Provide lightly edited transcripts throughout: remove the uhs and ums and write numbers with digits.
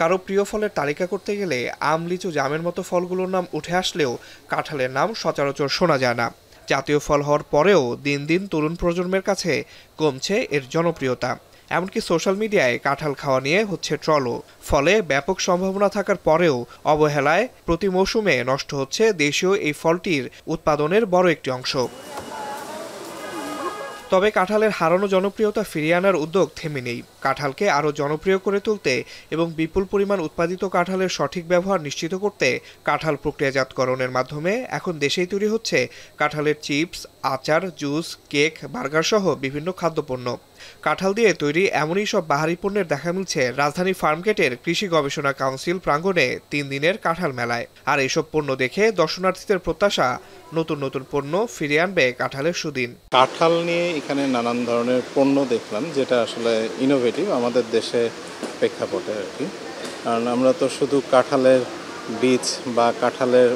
কারো প্রিয় ফলের তালিকা করতে গেলে আম, লিচু, জামের মতো ফলগুলোর নাম উঠে আসলেও কাঁঠালের নাম সচরাচর শোনা যায় না। জাতীয় ফল হওয়ার পরেও দিন দিন তরুণ প্রজন্মের কাছে কমছে এর জনপ্রিয়তা। এমনকি সোশ্যাল মিডিয়ায় কাঁঠাল খাওয়া নিয়ে হচ্ছে ট্রলও। ফলে ব্যাপক সম্ভাবনা থাকার পরেও অবহেলায় প্রতি মৌসুমে নষ্ট হচ্ছে দেশীয় এই ফলটির উৎপাদনের বড় একটি অংশ। তবে কাঁঠালের হারানো জনপ্রিয়তা ফিরিয়ে আনার উদ্যোগ থেমে নেই। কাঁঠালকে আরও জনপ্রিয় করে তুলতে এবং বিপুল পরিমাণ উৎপাদিত কাঁঠালের সঠিক ব্যবহার নিশ্চিত করতে কাঁঠাল প্রক্রিয়াজাতকরণের মাধ্যমে এখন দেশেই তৈরি হচ্ছে কাঁঠালের চিপস, আচার, জুস, কেক, বার্গার সহ বিভিন্ন খাদ্যপণ্য। কাঁঠাল দিয়ে তৈরি এমনই সব বাহারি পণ্যের দেখা মিলছে রাজধানী ফার্মগেটের কৃষি গবেষণা কাউন্সিল প্রাঙ্গণে 3 দিনের কাঁঠাল মেলায়। আর এসব পণ্য দেখে দর্শনার্থীদের প্রত্যাশা নতুন নতুন পণ্য ফিরিয়ে আনবে কাঁঠালের সুদিন। কাঁঠাল নিয়ে এখানে নানান ধরনের পণ্য দেখলাম, যেটা আসলে ইনোভেটিভ আমাদের দেশে প্রেক্ষাপটে আর কি। কারণ আমরা তো শুধু কাঁঠালের বীজ বা কাঁঠালের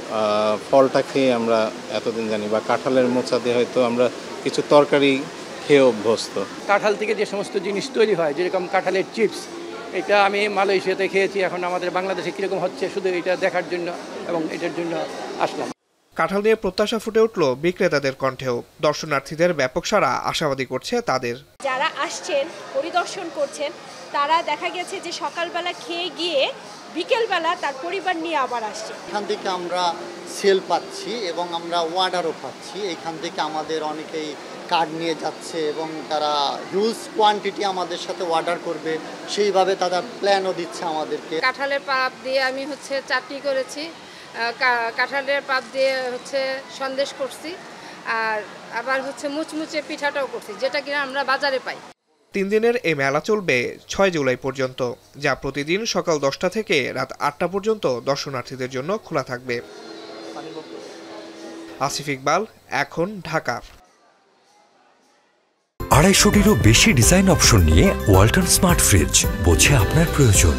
ফলটা খেয়ে আমরা এতদিন জানি, বা কাঁঠালের মোচা দিয়ে হয়তো আমরা কিছু তরকারি খেয়ে অভ্যস্ত। কাঁঠাল থেকে যে সমস্ত জিনিস তৈরি হয়, যেরকম কাঁঠালের চিপস, এটা আমি মালয়েশিয়াতে খেয়েছি। এখন আমাদের বাংলাদেশে কীরকম হচ্ছে শুধু এটা দেখার জন্য এবং এটার জন্য আসলাম। কাঁঠাল নিয়ে প্রত্যাশা ফুটে উঠল বিক্রেতাদের কণ্ঠেও। দর্শনার্থীদের ব্যাপক সাড়া আশাবাদী করছে তাদের। যারা আসছেন, পরিদর্শন করছেন, তারা দেখা গেছে যে সকালবেলা খেয়ে গিয়ে বিকেলবেলা তার পরিবার নিয়ে আবার আসছে। এখান থেকে আমরা সেল পাচ্ছি এবং আমরা অর্ডারও পাচ্ছি। এখান থেকে আমাদের অনেকেই কার্ড নিয়ে যাচ্ছে এবং তারা হিউজ কোয়ান্টিটি আমাদের সাথে অর্ডার করবে, সেইভাবে তারা প্ল্যানও দিচ্ছে আমাদেরকে। কাঁঠালের পাপ দিয়ে আমি চাটনি করেছি, কাঁঠালের পাপ দিয়ে সন্দেশ করছি, আর আবার মুচমুচে পিঠাটাও করছি, যেটা কিনা আমরা বাজারে পাই। 3 দিনের এই মেলা চলবে 6 জুলাই পর্যন্ত, যা প্রতিদিন সকাল 10টা থেকে রাত 8টা পর্যন্ত দর্শনার্থীদের জন্য খোলা থাকবে। আসিফ ইকবাল, এখন, ঢাকা। 250টিরও বেশি ডিজাইন অপশন নিয়ে ওয়ালটন স্মার্ট ফ্রিজ, বোঝে আপনার প্রয়োজন।